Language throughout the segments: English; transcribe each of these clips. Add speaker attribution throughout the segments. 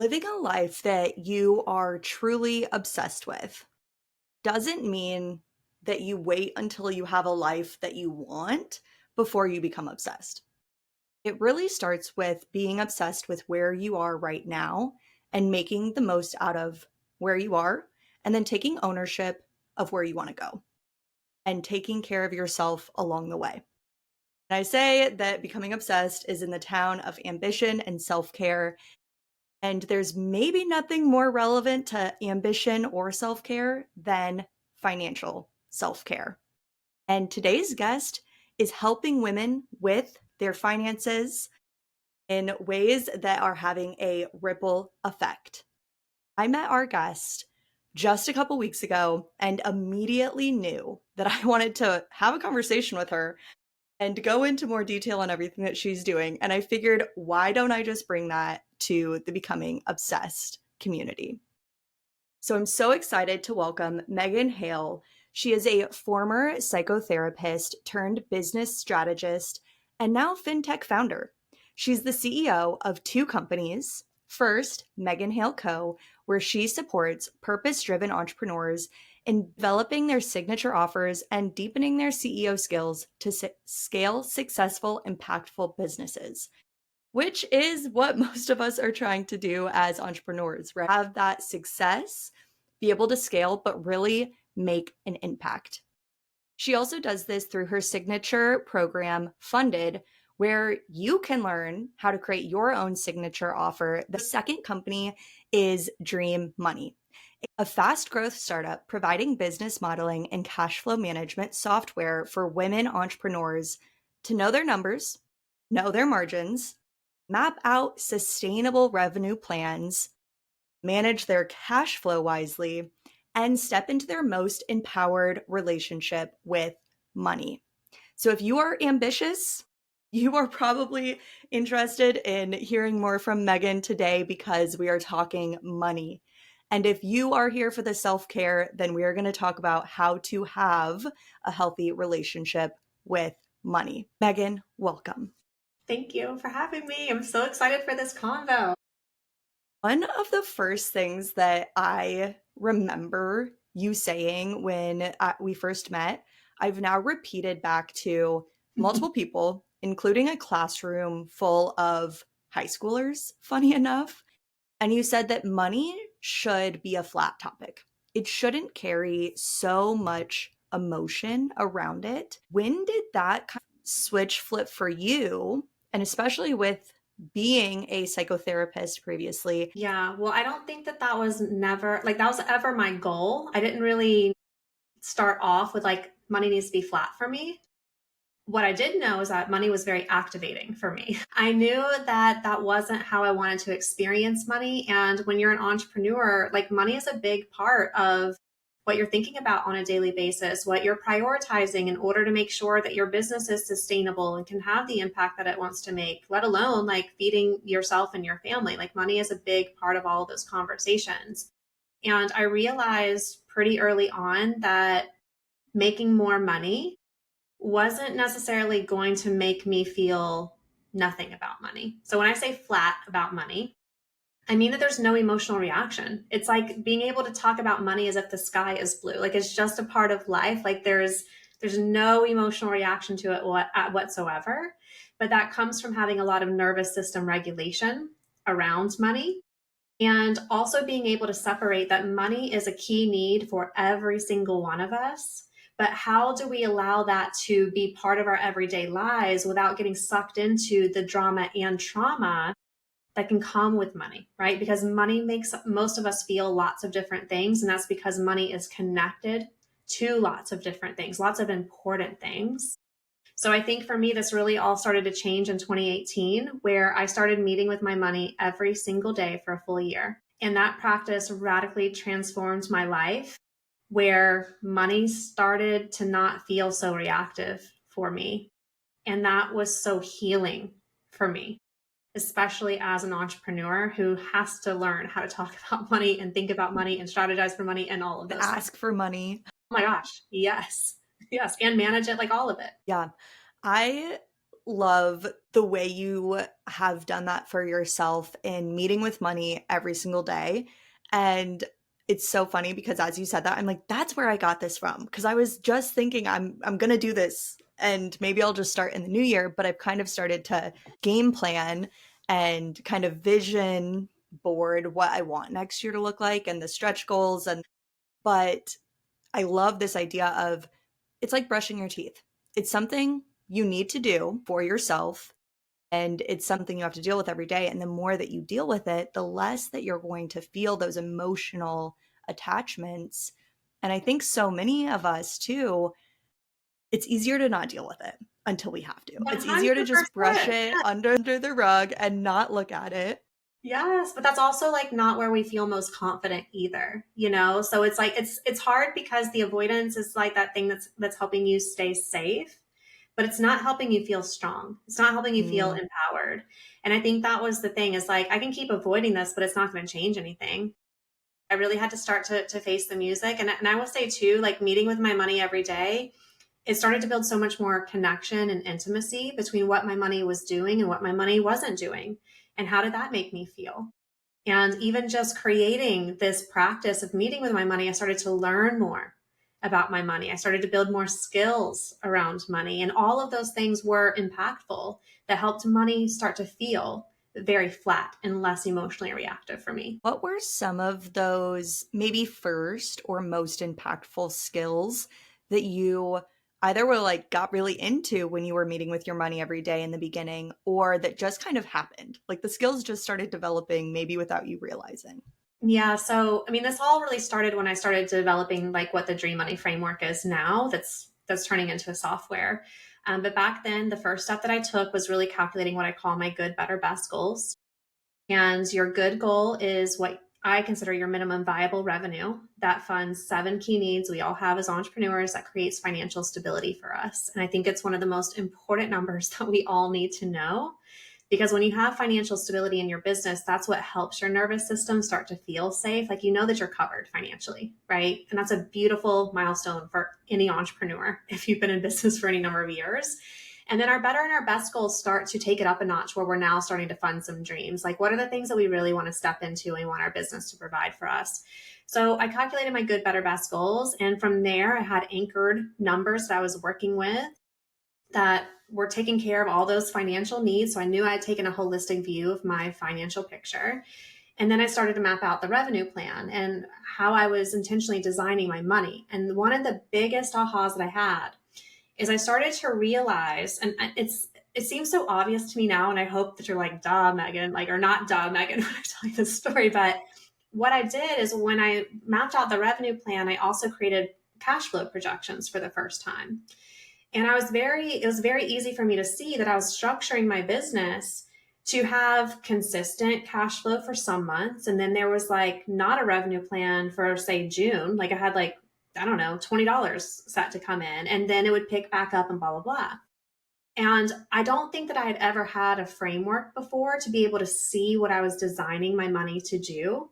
Speaker 1: Living a life that you are truly obsessed with doesn't mean that you wait until you have a life that you want before you become obsessed. It really starts with being obsessed with where you are right now and making the most out of where you are, and then taking ownership of where you want to go and taking care of yourself along the way. And I say that becoming obsessed is in the town of ambition and self care. And there's maybe nothing more relevant to ambition or self care than financial self care. And today's guest is helping women with their finances in ways that are having a ripple effect. I met our guest just a couple weeks ago and immediately knew that I wanted to have a conversation with her and go into more detail on everything that she's doing. And I figured, why don't I just bring that to the Becoming Obsessed community? So I'm so excited to welcome Megan Hale. She is a former psychotherapist turned business strategist and now FinTech founder. She's the CEO of two companies. First, Megan Hale Co., where she supports purpose-driven entrepreneurs in developing their signature offers and deepening their CEO skills to scale successful, impactful businesses, which is what most of us are trying to do as entrepreneurs, right? Have that success, be able to scale, but really make an impact. She also does this through her signature program, Funded, where you can learn how to create your own signature offer. The second company is Dream Money, a fast growth startup providing business modeling and cash flow management software for women entrepreneurs to know their numbers, know their margins, map out sustainable revenue plans, manage their cash flow wisely, and step into their most empowered relationship with money. So if you are ambitious, you are probably interested in hearing more from Megan today because we are talking money. And if you are here for the self-care, then we are going to talk about how to have a healthy relationship with money. Megan, welcome.
Speaker 2: Thank you for having me. I'm so excited for this convo.
Speaker 1: One of the first things that I remember you saying when we first met, I've now repeated back to multiple people, including a classroom full of high schoolers, funny enough. And you said that money should be a flat topic. It shouldn't carry so much emotion around it. When did that kind of switch flip for you? And especially with being a psychotherapist previously.
Speaker 2: Yeah, well, I don't think that that was never like that was ever my goal. I didn't really start off with like money needs to be flat for me. What I did know is that money was very activating for me. I knew that that wasn't how I wanted to experience money. And when you're an entrepreneur, like money is a big part of what you're thinking about on a daily basis, what you're prioritizing in order to make sure that your business is sustainable and can have the impact that it wants to make, let alone like feeding yourself and your family. Like money is a big part of all of those conversations. And I realized pretty early on that making more money wasn't necessarily going to make me feel nothing about money. So when I say flat about money, I mean that there's no emotional reaction. It's like being able to talk about money as if the sky is blue. Like it's just a part of life. Like there's no emotional reaction to it whatsoever. But that comes from having a lot of nervous system regulation around money. And also being able to separate that money is a key need for every single one of us. But how do we allow that to be part of our everyday lives without getting sucked into the drama and trauma that can come with money, right? Because money makes most of us feel lots of different things. And that's because money is connected to lots of different things, lots of important things. So I think for me, this really all started to change in 2018, where I started meeting with my money every single day for a full year. And that practice radically transformed my life, where money started to not feel so reactive for me. And that was so healing for me, especially as an entrepreneur who has to learn how to talk about money and think about money and strategize for money and all of those things.
Speaker 1: Ask for money.
Speaker 2: Oh my gosh. Yes. Yes. And manage it, like all of it.
Speaker 1: Yeah. I love the way you have done that for yourself in meeting with money every single day. And it's so funny because as you said that, I'm like, that's where I got this from. Because I was just thinking I'm gonna do this and maybe I'll just start in the new year, but I've kind of started to game plan and kind of vision board what I want next year to look like and the stretch goals. And but I love this idea of it's like brushing your teeth. It's something you need to do for yourself, and it's something you have to deal with every day. And the more that you deal with it, the less that you're going to feel those emotional attachments. And I think so many of us, too, it's easier to not deal with it until we have to. It's easier to just brush
Speaker 2: 100%.
Speaker 1: it under the rug and not look at it.
Speaker 2: Yes, but that's also like not where we feel most confident either, you know? So it's like it's hard because the avoidance is like that thing that's helping you stay safe, but it's not helping you feel strong. It's not helping you feel
Speaker 1: Mm.
Speaker 2: empowered. And I think that was the thing is like I can keep avoiding this, but it's not going to change anything. I really had to start to face the music. And I will say too, like meeting with my money every day, it started to build so much more connection and intimacy between what my money was doing and what my money wasn't doing. And how did that make me feel? And even just creating this practice of meeting with my money, I started to learn more about my money. I started to build more skills around money. And all of those things were impactful that helped money start to feel very flat and less emotionally reactive for me.
Speaker 1: What were some of those maybe first or most impactful skills that you either were like got really into when you were meeting with your money every day in the beginning, or that just kind of happened? Like the skills just started developing maybe without you realizing.
Speaker 2: Yeah. So, I mean, this all really started when I started developing like what the Dream Money framework is now that's turning into a software. But back then, the first step that I took was really calculating what I call my good, better, best goals. And your good goal is what I consider your minimum viable revenue that funds 7 key needs we all have as entrepreneurs that creates financial stability for us. And I think it's one of the most important numbers that we all need to know because when you have financial stability in your business, that's what helps your nervous system start to feel safe. Like you know that you're covered financially, right? And that's a beautiful milestone for any entrepreneur if you've been in business for any number of years. And then our better and our best goals start to take it up a notch where we're now starting to fund some dreams. Like, what are the things that we really want to step into and want our business to provide for us? So I calculated my good, better, best goals. And from there, I had anchored numbers that I was working with that were taking care of all those financial needs. So I knew I had taken a holistic view of my financial picture. And then I started to map out the revenue plan and how I was intentionally designing my money. And one of the biggest ahas that I had is I started to realize, and it seems so obvious to me now, and I hope that you're like, duh, Megan, like, or not duh, Megan, when I tell you this story. But what I did is when I mapped out the revenue plan, I also created cash flow projections for the first time. And it was very easy for me to see that I was structuring my business to have consistent cash flow for some months. And then there was like not a revenue plan for, say, June. Like I had like, I don't know, $20 set to come in, and then it would pick back up and blah, blah, blah. And I don't think that I had ever had a framework before to be able to see what I was designing my money to do.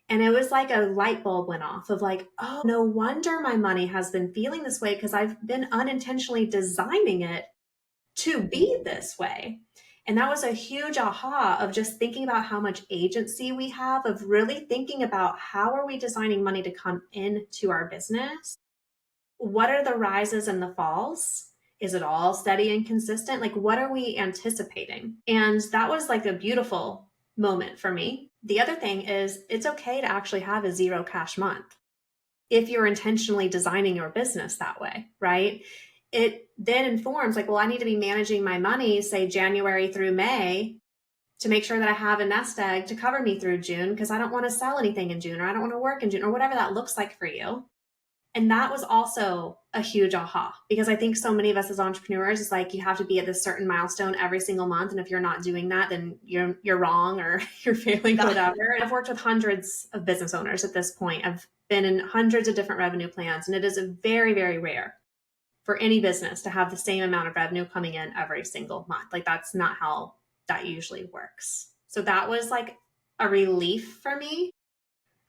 Speaker 2: And it was like a light bulb went off of like, oh, no wonder my money has been feeling this way because I've been unintentionally designing it to be this way. And that was a huge aha of just thinking about how much agency we have, of really thinking about how are we designing money to come into our business? What are the rises and the falls? Is it all steady and consistent? Like, what are we anticipating? And that was like a beautiful moment for me. The other thing is, it's okay to actually have a zero cash month if you're intentionally designing your business that way, right? It then informs like, well, I need to be managing my money, say January through May, to make sure that I have a nest egg to cover me through June because I don't want to sell anything in June or I don't want to work in June or whatever that looks like for you. And that was also a huge aha because I think so many of us as entrepreneurs is like you have to be at this certain milestone every single month. And if you're not doing that, then you're wrong or you're failing or whatever. And I've worked with hundreds of business owners at this point. I've been in hundreds of different revenue plans, and it is very, very rare for any business to have the same amount of revenue coming in every single month. Like that's not how that usually works. So that was like a relief for me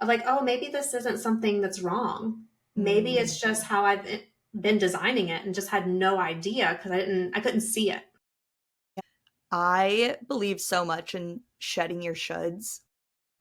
Speaker 2: of like, oh, maybe this isn't something that's wrong. Maybe
Speaker 1: Mm.
Speaker 2: it's just how I've been designing it and just had no idea because I couldn't see it.
Speaker 1: I believe so much in shedding your shoulds.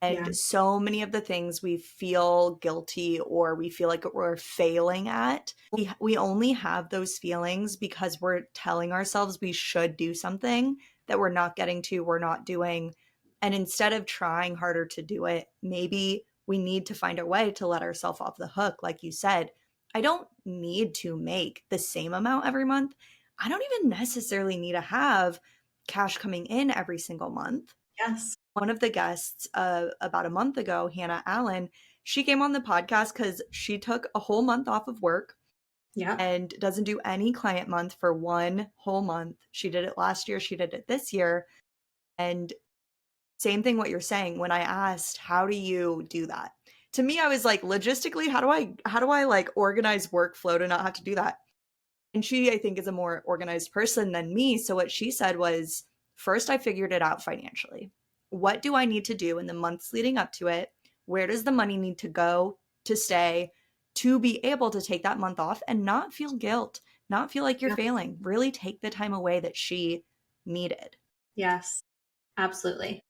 Speaker 2: Yeah.
Speaker 1: And so many of the things we feel guilty or we feel like we're failing at, we only have those feelings because we're telling ourselves we should do something that we're not getting to, we're not doing. And instead of trying harder to do it, maybe we need to find a way to let ourselves off the hook. Like you said, I don't need to make the same amount every month. I don't even necessarily need to have cash coming in every single month.
Speaker 2: Yes.
Speaker 1: One of the guests about a month ago, Hannah Allen, she came on the podcast because she took a whole month off of work
Speaker 2: Yep.
Speaker 1: and doesn't do any client month for one whole month. She did it last year, she did it this year. And same thing what you're saying. When I asked, how do you do that? To me, I was like, logistically, how do I like organize workflow to not have to do that? And she, I think, is a more organized person than me. So what she said was, first, I figured it out financially. What do I need to do in the months leading up to it? Where does the money need to go to stay to be able to take that month off and not feel guilt, not feel like you're
Speaker 2: Yeah.
Speaker 1: failing, really take the time away that she needed.
Speaker 2: Yes. Absolutely.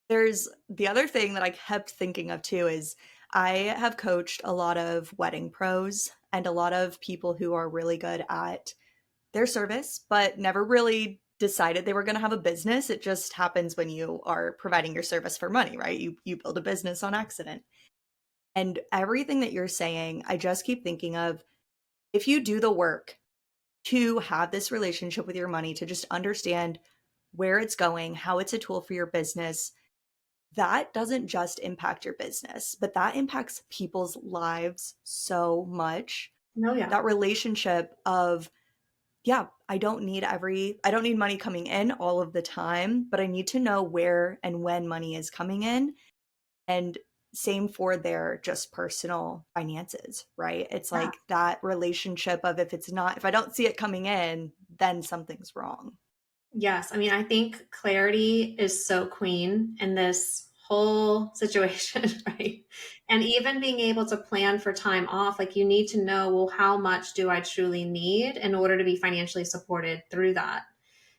Speaker 1: There's the other thing that I kept thinking of too is I have coached a lot of wedding pros and a lot of people who are really good at their service, but never really decided they were going to have a business. It just happens when you are providing your service for money, right? You build a business on accident. And everything that you're saying, I just keep thinking of if you do the work to have this relationship with your money, to just understand where it's going, how it's a tool for your business, that doesn't just impact your business, but that impacts people's lives so much.
Speaker 2: No, yeah.
Speaker 1: That relationship of, yeah, I don't need money coming in all of the time, but I need to know where and when money is coming in. And same for their just personal finances, right? It's
Speaker 2: Yeah.
Speaker 1: like that relationship of if I don't see it coming in, then something's wrong.
Speaker 2: Yes. I mean, I think clarity is so queen in this whole situation, right? And even being able to plan for time off, like you need to know, well, how much do I truly need in order to be financially supported through that?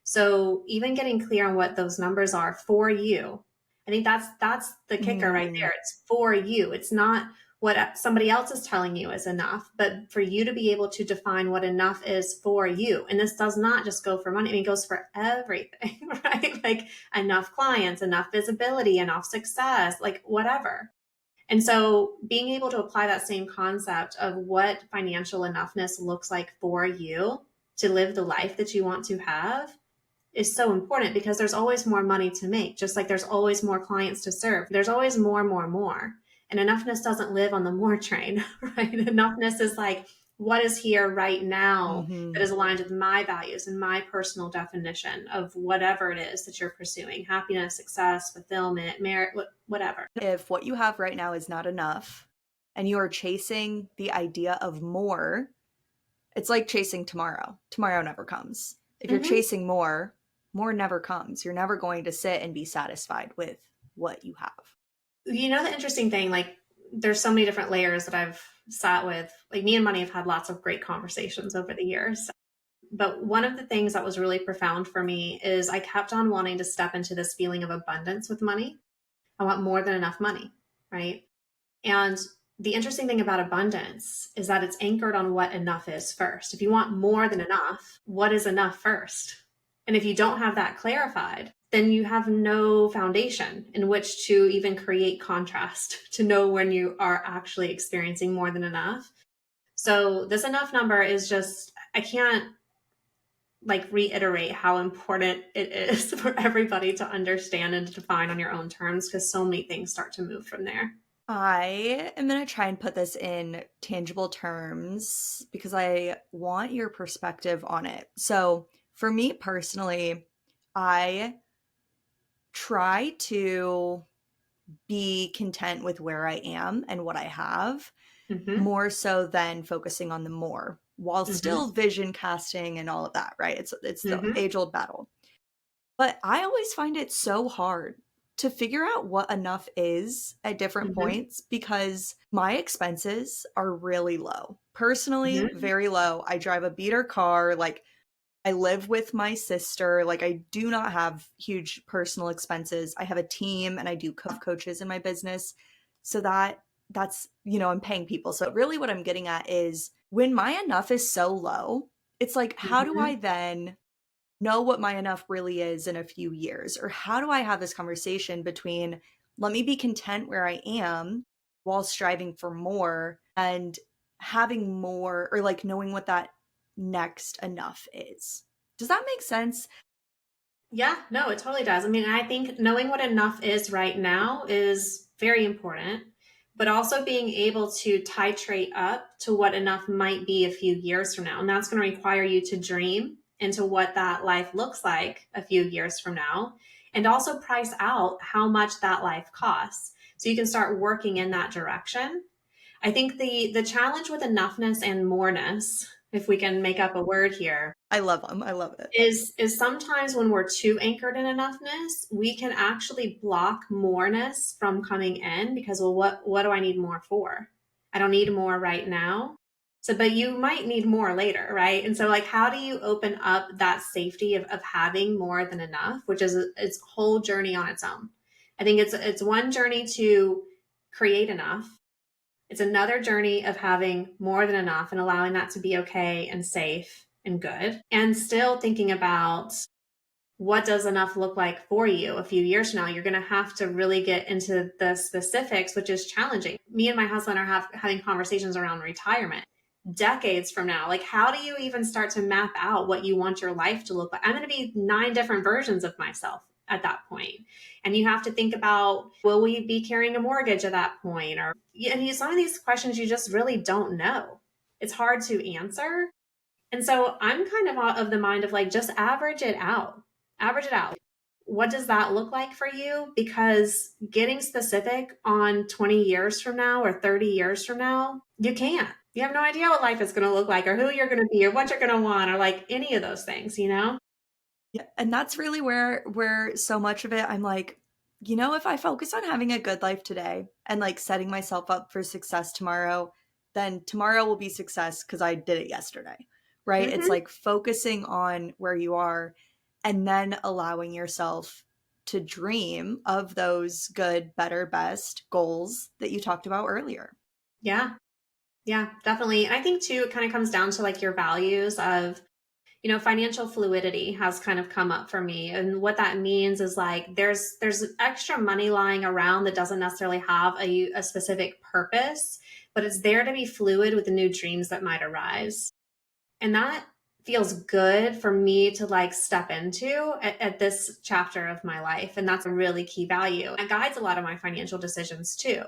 Speaker 2: So even getting clear on what those numbers are for you, I think that's the kicker right
Speaker 1: Mm,
Speaker 2: there. It's for you. It's not what somebody else is telling you is enough, but for you to be able to define what enough is for you. And this does not just go for money. I mean, it goes for everything, right? Like enough clients, enough visibility, enough success, like whatever. And so being able to apply that same concept of what financial enoughness looks like for you to live the life that you want to have is so important because there's always more money to make, just like there's always more clients to serve. There's always more, more, more. And enoughness doesn't live on the more train, right? Enoughness is like what is here right now that
Speaker 1: mhm.
Speaker 2: is aligned with my values and my personal definition of whatever it is that you're pursuing happiness, success, fulfillment, merit, whatever.
Speaker 1: If what you have right now is not enough and you are chasing the idea of more, it's like chasing tomorrow. Tomorrow never comes. If you're
Speaker 2: Mm-hmm.
Speaker 1: chasing more, more never comes. You're never going to sit and be satisfied with what you have.
Speaker 2: You know, the interesting thing, like there's so many different layers that I've sat with. Like me and money have had lots of great conversations over the years. But one of the things that was really profound for me is I kept on wanting to step into this feeling of abundance with money. I want more than enough money, right? And the interesting thing about abundance is that it's anchored on what enough is first. If you want more than enough, what is enough first? And if you don't have that clarified, then you have no foundation in which to even create contrast to know when you are actually experiencing more than enough. So, this enough number is just, I can't like reiterate how important it is for everybody to understand and to define on your own terms because so many things start to move from there.
Speaker 1: I am going to try and put this in tangible terms because I want your perspective on it. So, for me personally, I try to be content with where I am and what I have,
Speaker 2: Mm-hmm.
Speaker 1: more so than focusing on the more, while
Speaker 2: Mm-hmm.
Speaker 1: still vision casting and all of that, right? It's the
Speaker 2: Mm-hmm.
Speaker 1: age-old battle. But I always find it so hard to figure out what enough is at different
Speaker 2: Mm-hmm.
Speaker 1: points because my expenses are really low. Personally,
Speaker 2: Mm-hmm.
Speaker 1: very low. I drive a beater car, like I live with my sister. Like, I do not have huge personal expenses. I have a team and I do coaches in my business. So that's, I'm paying people. So really what I'm getting at is when my enough is so low, it's like, how do I
Speaker 2: Mhm.
Speaker 1: then know what my enough really is in a few years? Or how do I have this conversation between let me be content where I am while striving for more and having more, or like knowing what that next enough is? Does that make sense?
Speaker 2: Yeah, no, it totally does. I mean, I think knowing what enough is right now is very important, but also being able to titrate up to what enough might be a few years from now. And that's going to require you to dream into what that life looks like a few years from now, and also price out how much that life costs. So you can start working in that direction. I think the challenge with enoughness and more-ness, if we can make up a word here,
Speaker 1: I love them. I love it.
Speaker 2: is sometimes when we're too anchored in enoughness, we can actually block more-ness from coming in because, well, what do I need more for? I don't need more right now. So, but you might need more later, right? And so, like, how do you open up that safety of having more than enough, which is its whole journey on its own? I think it's one journey to create enough. It's another journey of having more than enough and allowing that to be okay and safe and good. And still thinking about what does enough look like for you a few years from now. You're going to have to really get into the specifics, which is challenging. Me and my husband are having conversations around retirement decades from now. Like, how do you even start to map out what you want your life to look like? I'm going to be 9 different versions of myself at that point. And you have to think about, will we be carrying a mortgage at that point? Or, and some of these questions you just really don't know. It's hard to answer. And so I'm kind of the mind of like, just average it out. Average it out. What does that look like for you? Because getting specific on 20 years from now or 30 years from now, you can't. You have no idea what life is going to look like or who you're going to be or what you're going to want or like any of those things, you know?
Speaker 1: Yeah, and that's really where so much of it I'm like, if I focus on having a good life today and like setting myself up for success tomorrow, then tomorrow will be success because I did it yesterday. Right? It's
Speaker 2: Mm-hmm.
Speaker 1: like focusing on where you are and then allowing yourself to dream of those good, better, best goals that you talked about earlier.
Speaker 2: Yeah. Yeah, definitely. And I think too, it kind of comes down to like your values of, financial fluidity has kind of come up for me. And what that means is like there's extra money lying around that doesn't necessarily have a specific purpose, but it's there to be fluid with the new dreams that might arise. And that feels good for me to like step into at this chapter of my life. And that's a really key value. It guides a lot of my financial decisions too.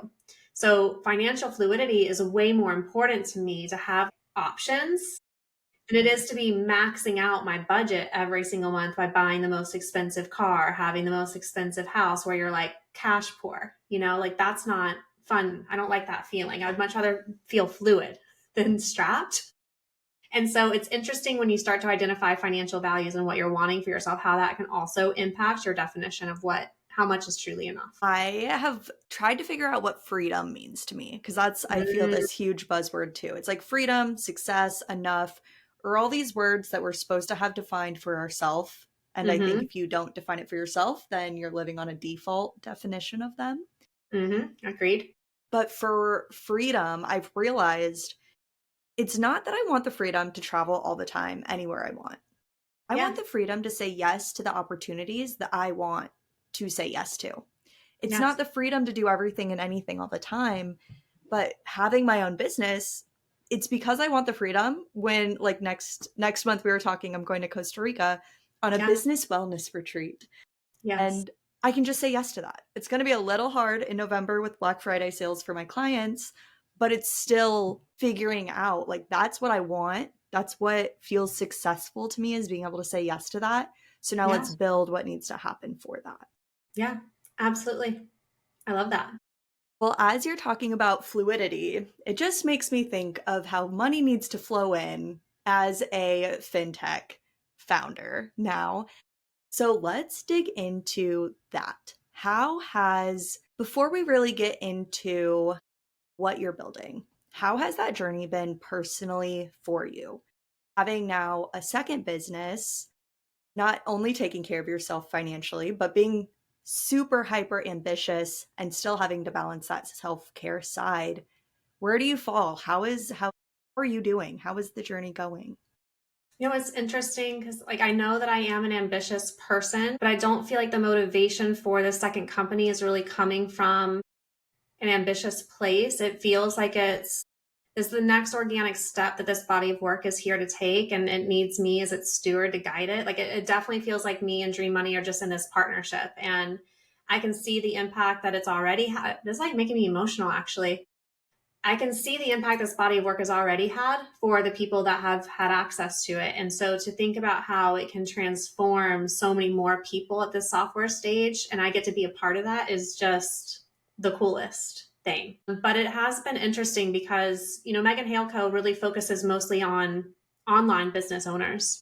Speaker 2: So financial fluidity is way more important to me to have options than it is to be maxing out my budget every single month by buying the most expensive car, having the most expensive house where you're like cash poor, like that's not fun. I don't like that feeling. I would much rather feel fluid than strapped. And so it's interesting when you start to identify financial values and what you're wanting for yourself, how that can also impact your definition of how much is truly enough.
Speaker 1: I have tried to figure out what freedom means to me because I feel
Speaker 2: Mm,
Speaker 1: this huge buzzword too. It's like freedom, success, enough, or all these words that we're supposed to have defined for ourselves. And I think
Speaker 2: mm-hmm,
Speaker 1: if you don't define it for yourself, then you're living on a default definition of them.
Speaker 2: mm-hmm, agreed.
Speaker 1: But for freedom, I've realized it's not that I want the freedom to travel all the time anywhere I want. I
Speaker 2: Yeah,
Speaker 1: want the freedom to say yes to the opportunities that I want to say yes to. It's not
Speaker 2: yes,
Speaker 1: the freedom to do everything and anything all the time, but having my own business, it's because I want the freedom. When like next month we were talking, I'm going to Costa Rica on a
Speaker 2: yeah,
Speaker 1: business wellness retreat,
Speaker 2: yes,
Speaker 1: and I can just say yes to that. It's going to be a little hard in November with Black Friday sales for my clients, but it's still figuring out like that's what I want. That's what feels successful to me, is being able to say yes to that. So now
Speaker 2: yeah,
Speaker 1: let's build what needs to happen for that.
Speaker 2: yeah, absolutely. I love that.
Speaker 1: Well, as you're talking about fluidity, it just makes me think of how money needs to flow in as a fintech founder now. So let's dig into that. Before we really get into what you're building, how has that journey been personally for you? having now a second business, not only taking care of yourself financially, but being super hyper ambitious and still having to balance that self-care side. Where do you fall? How are you doing? How is the journey going?
Speaker 2: It's interesting because like I know that I am an ambitious person, but I don't feel like the motivation for the second company is really coming from an ambitious place. It feels like it's the next organic step that this body of work is here to take, and it needs me as its steward to guide it. Like it definitely feels like me and Dream Money are just in this partnership, and I can see the impact that it's already had. This is like making me emotional, actually. I can see the impact this body of work has already had for the people that have had access to it. And so to think about how it can transform so many more people at this software stage, and I get to be a part of that, is just the coolest thing. But it has been interesting because, Megan Hale Co really focuses mostly on online business owners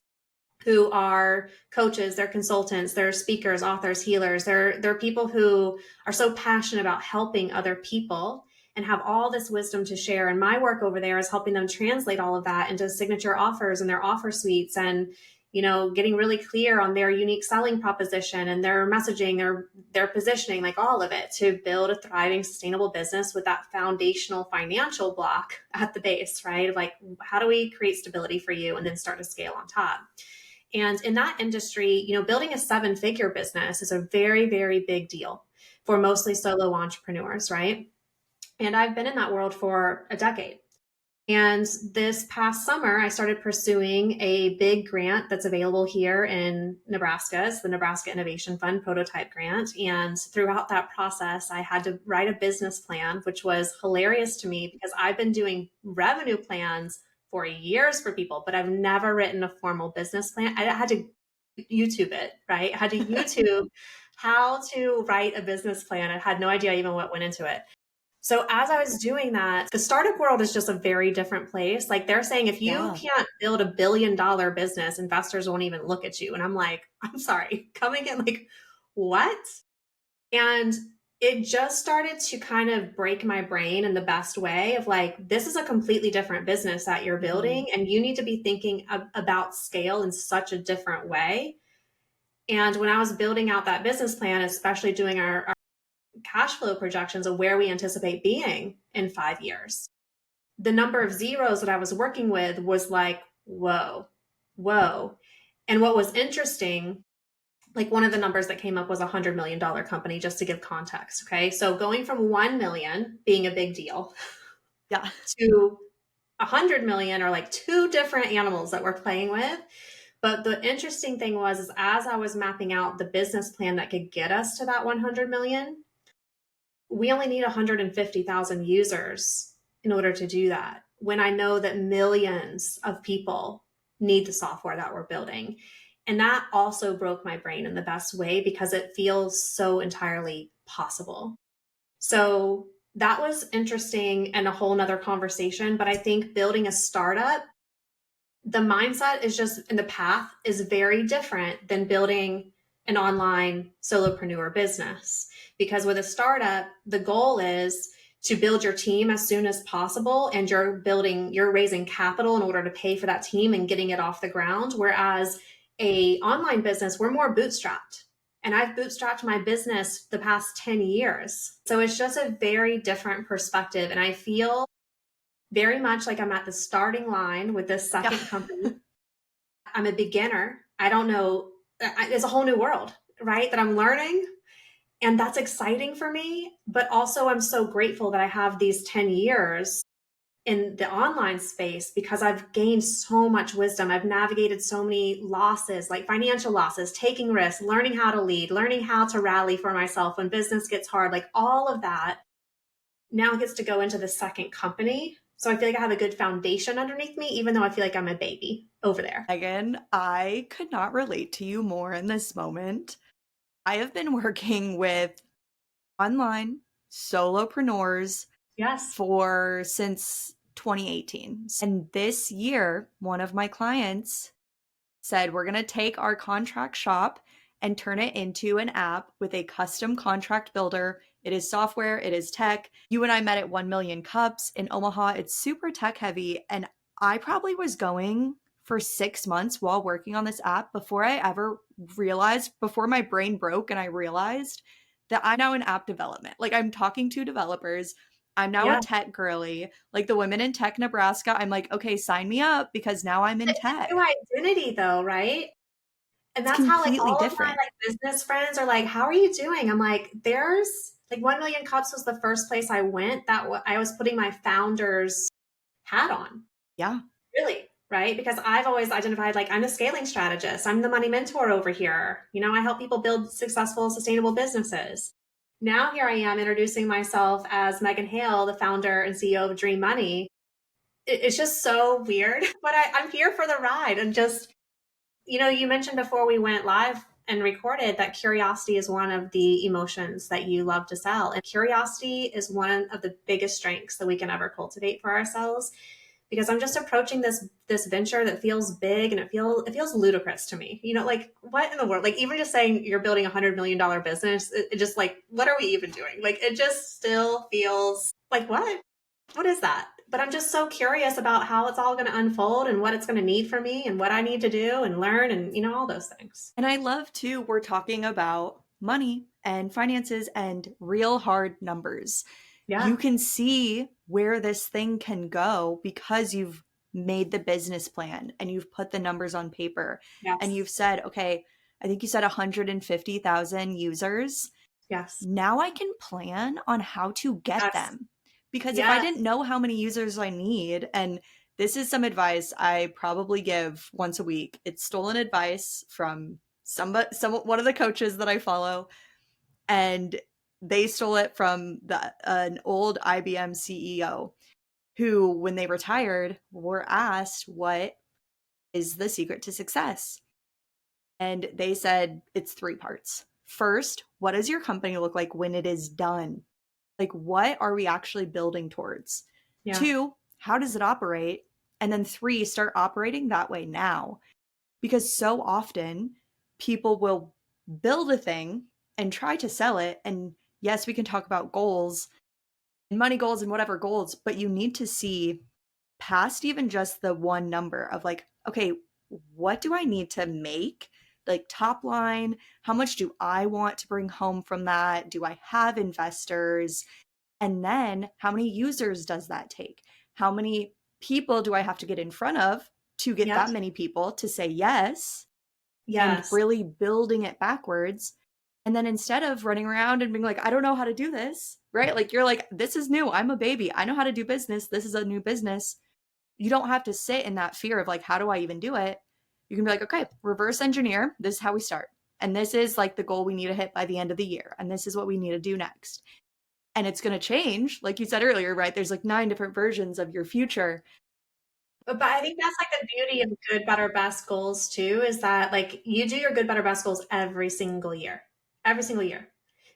Speaker 2: who are coaches, they're consultants, they're speakers, authors, healers. They're people who are so passionate about helping other people and have all this wisdom to share. And my work over there is helping them translate all of that into signature offers and their offer suites, and getting really clear on their unique selling proposition and their messaging, their positioning, like all of it, to build a thriving, sustainable business with that foundational financial block at the base, right? Like, how do we create stability for you and then start to scale on top? And in that industry, building a 7-figure business is a very, very big deal for mostly solo entrepreneurs, right? And I've been in that world for a decade. And this past summer, I started pursuing a big grant that's available here in Nebraska. It's the Nebraska Innovation Fund Prototype Grant. And throughout that process, I had to write a business plan, which was hilarious to me because I've been doing revenue plans for years for people, but I've never written a formal business plan. I had to YouTube it, right? I had to YouTube how to write a business plan. I had no idea even what went into it. So as I was doing that, the startup world is just a very different place. Like they're saying, if you
Speaker 1: Yeah.
Speaker 2: can't build $1 billion business, investors won't even look at you. And I'm like, I'm sorry, coming in like, what? And it just started to kind of break my brain in the best way of like, this is a completely different business that you're
Speaker 1: Mhm.
Speaker 2: building. And you need to be thinking about scale in such a different way. And when I was building out that business plan, especially doing our cash flow projections of where we anticipate being in 5 years, the number of zeros that I was working with was like, whoa, whoa. And what was interesting, like one of the numbers that came up was $100 million company, just to give context. Okay. So going from 1 million being a big deal
Speaker 1: Yeah.
Speaker 2: to 100 million are like two different animals that we're playing with. But the interesting thing was, is as I was mapping out the business plan that could get us to that 100 million, we only need 150,000 users in order to do that, when I know that millions of people need the software that we're building. And that also broke my brain in the best way because it feels so entirely possible. So that was interesting and a whole nother conversation. But I think building a startup, the mindset is just, and the path is very different than building an online solopreneur business. Because with a startup, the goal is to build your team as soon as possible, and you're raising capital in order to pay for that team and getting it off the ground. Whereas a online business, we're more bootstrapped. And I've bootstrapped my business the past 10 years. So it's just a very different perspective. And I feel very much like I'm at the starting line with this
Speaker 1: Yeah.
Speaker 2: second company. I'm a beginner. I don't know. It's a whole new world, right? That I'm learning. And that's exciting for me. But also, I'm so grateful that I have these 10 years in the online space because I've gained so much wisdom. I've navigated so many losses, like financial losses, taking risks, learning how to lead, learning how to rally for myself when business gets hard, like all of that now gets to go into the second company. So I feel like I have a good foundation underneath me, even though I feel like I'm a baby over there.
Speaker 1: Megan, I could not relate to you more in this moment. I have been working with online solopreneurs
Speaker 2: Yes.
Speaker 1: for since 2018. And this year, one of my clients said, we're going to take our contract shop and turn it into an app with a custom contract builder. It is software, it is tech. You and I met at 1 Million Cups in Omaha. It's super tech heavy. And I probably was going for 6 months while working on this app before I ever realized, before my brain broke and I realized that I'm now in app development. Like I'm talking to developers. I'm now a
Speaker 2: Yeah.
Speaker 1: tech girly. Like the women in tech Nebraska, I'm like, okay, sign me up because now I'm in
Speaker 2: It's a new
Speaker 1: tech.
Speaker 2: identity though, right? And
Speaker 1: It's
Speaker 2: that's how like
Speaker 1: completely
Speaker 2: all of my
Speaker 1: different.
Speaker 2: like business friends are like, "How are you doing?" I'm like, "There's like 1 million cups was the first place I went that I was putting my founder's hat on."
Speaker 1: Yeah.
Speaker 2: Really, right? Because I've always identified like I'm a scaling strategist. I'm the money mentor over here. You know, I help people build successful, sustainable businesses. Now here I am introducing myself as Megan Hale, the founder and CEO of Dream Money. It's just so weird, but I'm here for the ride. And just, you know, you mentioned before we went live and recorded that curiosity is one of the emotions that you love to sell. And curiosity is one of the biggest strengths that we can ever cultivate for ourselves, because I'm just approaching this venture that feels big and it feels ludicrous to me. You know, like what in the world? Like even just saying you're building $100 million business, it just like what are we even doing? Like it just still feels like what? What is that? But I'm just so curious about how it's all going to unfold and what it's going to need from me and what I need to do and learn and you know all those things.
Speaker 1: And I love too, we're talking about money and finances and real hard numbers. You
Speaker 2: Yeah.
Speaker 1: can see where this thing can go because you've made the business plan and you've put the numbers on paper and
Speaker 2: Yes.
Speaker 1: you've said, okay, I think you said 150,000 users.
Speaker 2: Yes.
Speaker 1: Now I can plan on how to get
Speaker 2: Yes.
Speaker 1: them. Because if I
Speaker 2: Yes.
Speaker 1: didn't know how many users I need, and this is some advice I probably give once a week. It's stolen advice from one of the coaches that I follow, and they stole it from an old IBM CEO who, when they retired, were asked what is the secret to success. And they said it's three parts. First, what does your company look like when it is done? Like, what are we actually building towards?
Speaker 2: Yeah.
Speaker 1: Two, how does it operate? And then three, start operating that way now. Because so often people will build a thing and try to sell it. And yes, we can talk about goals and money goals and whatever goals, but you need to see past even just the one number of like, okay, what do I need to make? Like top line, how much do I want to bring home from that? Do I have investors? And then how many users does that take? How many people do I have to get in front of to get
Speaker 2: Yes.
Speaker 1: that many people to say yes? And
Speaker 2: Yes.
Speaker 1: really building it backwards. And then instead of running around and being like, I don't know how to do this, right? Like you're like, this is new. I'm a baby. I know how to do business. This is a new business. You don't have to sit in that fear of like, how do I even do it? You can be like, okay, reverse engineer. This is how we start. And this is like the goal we need to hit by the end of the year. And this is what we need to do next. And it's going to change. Like you said earlier, right? There's like 9 different versions of your future.
Speaker 2: But I think that's like the beauty of good, better, best goals too, is that like you do your good, better, best goals every single year.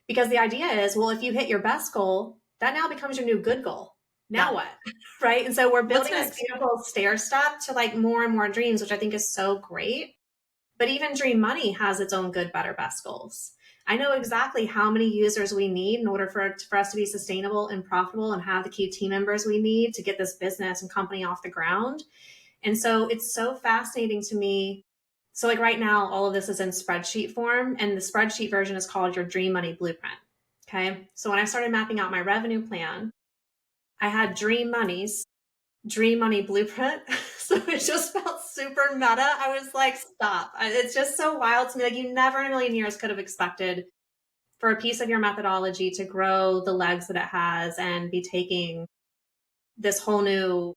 Speaker 2: Because the idea is, well, if you hit your best goal, that now becomes your new good goal.
Speaker 1: Yeah.
Speaker 2: Now what? Right. And so we're
Speaker 1: What's
Speaker 2: building this
Speaker 1: next?
Speaker 2: beautiful stair step to like more and more dreams, which I think is so great. But even Dream Money has its own good, better, best goals. I know exactly how many users we need in order for us to be sustainable and profitable and have the key team members we need to get this business and company off the ground. And so it's so fascinating to me. So, like right now, all of this is in spreadsheet form, and the spreadsheet version is called your Dream Money Blueprint. Okay. So, when I started mapping out my revenue plan, I had Dream Money's Dream Money Blueprint. So, it just felt super meta. I was like, stop. It's just so wild to me. Like, you never in a million years could have expected for a piece of your methodology to grow the legs that it has and be taking this whole new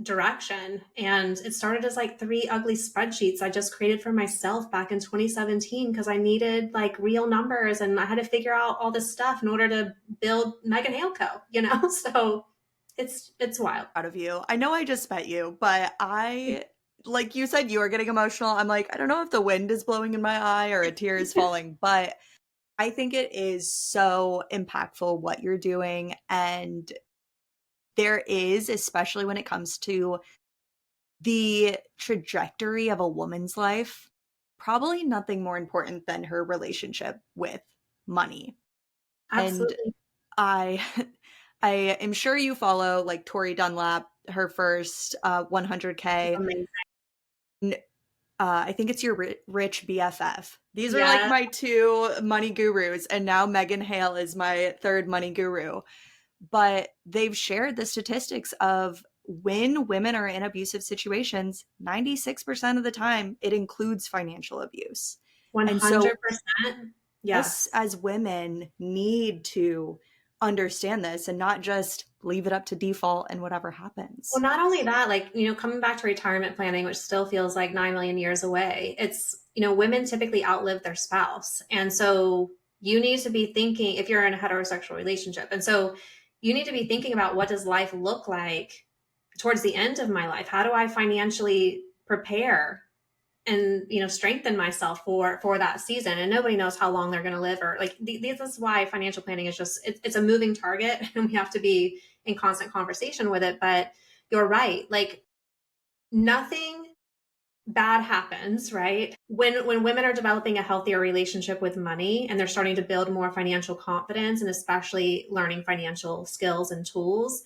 Speaker 2: direction. And it started as like three ugly spreadsheets I just created for myself back in 2017 because I needed like real numbers and I had to figure out all this stuff in order to build Megan Hale Co, you know? So it's wild.
Speaker 1: Out of you. I know I just met you, but like you said, you are getting emotional. I'm like, I don't know if the wind is blowing in my eye or a tear is falling, but I think it is so impactful what you're doing. And there is, especially when it comes to the trajectory of a woman's life, probably nothing more important than her relationship with money. And
Speaker 2: Absolutely.
Speaker 1: I I am sure you follow like Tori Dunlap, her first
Speaker 2: It's
Speaker 1: 100K.
Speaker 2: amazing.
Speaker 1: I think it's your rich BFF. These are like
Speaker 2: Yeah.
Speaker 1: my two money gurus, and now Megan Hale is my third money guru. But they've shared the statistics of when women are in abusive situations, 96% of the time it includes financial abuse. And so
Speaker 2: 100%.
Speaker 1: us
Speaker 2: Yes.
Speaker 1: as women need to understand this and not just leave it up to default and whatever
Speaker 2: Well,
Speaker 1: happens.
Speaker 2: not only that, like, coming back to retirement planning, which still feels like 9 million years away, women typically outlive their spouse. And so you need to be thinking if you're in a heterosexual relationship. And so you need to be thinking about what does life look like towards the end of my life? How do I financially prepare and strengthen myself for that season? And nobody knows how long they're going to live, or like this is why financial planning is just it's a moving target and we have to be in constant conversation with it. But you're right, like nothing bad happens, right, when women are developing a healthier relationship with money and they're starting to build more financial confidence and especially learning financial skills and tools.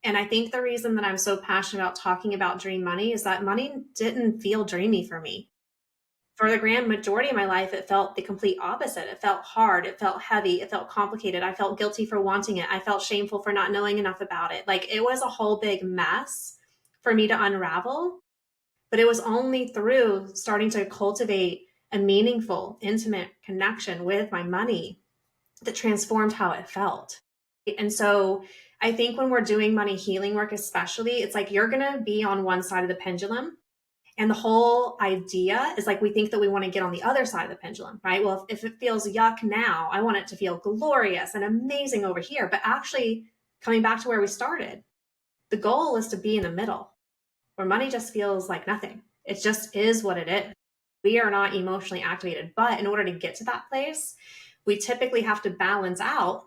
Speaker 2: And I think the reason that I'm so passionate about talking about dream money is that money didn't feel dreamy for me. For the grand majority of my life, it felt the complete opposite. It felt hard. It felt heavy. It felt complicated. I felt guilty for wanting it. I felt shameful for not knowing enough about it. Like it was a whole big mess for me to unravel. But it was only through starting to cultivate a meaningful, intimate connection with my money that transformed how it felt. And so I think when we're doing money healing work, especially, it's like you're going to be on one side of the pendulum. And the whole idea is like we think that we want to get on the other side of the pendulum, right? Well, if it feels yuck now, I want it to feel glorious and amazing over here. But actually, coming back to where we started, the goal is to be in the middle where money just feels like nothing. It just is what it is. We are not emotionally activated. But in order to get to that place, we typically have to balance out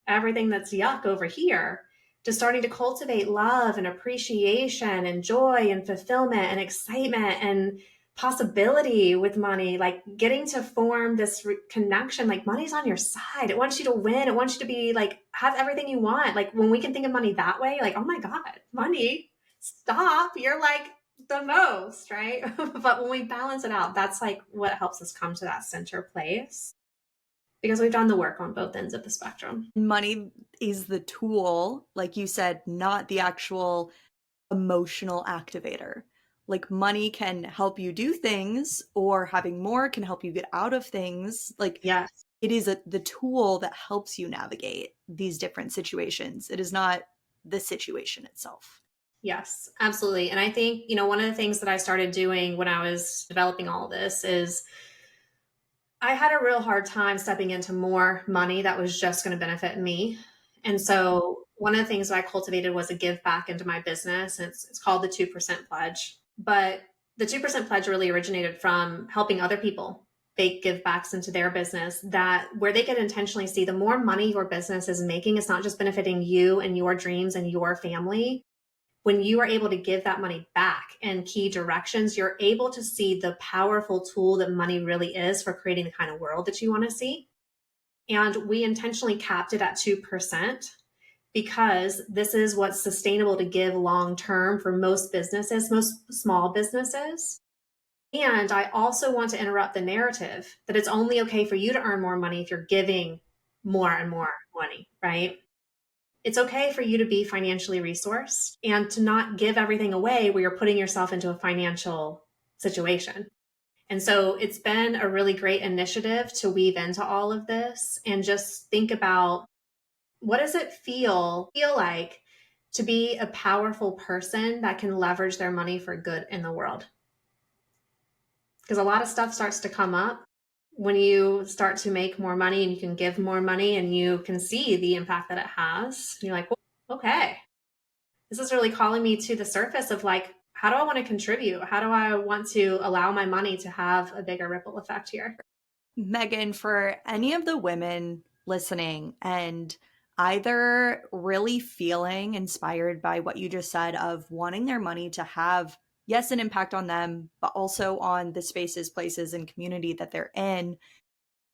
Speaker 2: everything that's yuck over here to starting to cultivate love and appreciation and joy and fulfillment and excitement and possibility with money, like getting to form this connection. Like money's on your side. It wants you to win. It wants you to be like, have everything you want. Like when we can think of money that way, like, oh my God, money, stop. You're like the most, right? But when we balance it out, that's like what helps us come to that center place because we've done the work on both ends of the spectrum.
Speaker 1: Money is the tool, like you said, not the actual emotional activator. Like money can help you do things, or having more can help you get out of things. Like
Speaker 2: Yes.
Speaker 1: it is the tool that helps you navigate these different situations. It is not the situation itself.
Speaker 2: Yes, absolutely. And I think, one of the things that I started doing when I was developing all of this is I had a real hard time stepping into more money that was just going to benefit me. And so one of the things that I cultivated was a give back into my business. And it's called the 2% Pledge. But the 2% Pledge really originated from helping other people bake give backs into their business, that where they could intentionally see the more money your business is making, it's not just benefiting you and your dreams and your family. When you are able to give that money back in key directions, you're able to see the powerful tool that money really is for creating the kind of world that you want to see. And we intentionally capped it at 2% because this is what's sustainable to give long term for most businesses, most small businesses. And I also want to interrupt the narrative that it's only okay for you to earn more money if you're giving more and more money, right? It's okay for you to be financially resourced and to not give everything away where you're putting yourself into a financial situation. And so it's been a really great initiative to weave into all of this and just think about what does it feel like to be a powerful person that can leverage their money for good in the world? Because a lot of stuff starts to come up when you start to make more money and you can give more money and you can see the impact that it has. You're like, well, okay, this is really calling me to the surface of like, how do I want to contribute? How do I want to allow my money to have a bigger ripple effect here?
Speaker 1: Megan, for any of the women listening and either really feeling inspired by what you just said of wanting their money to have, yes, an impact on them, but also on the spaces, places, and community that they're in,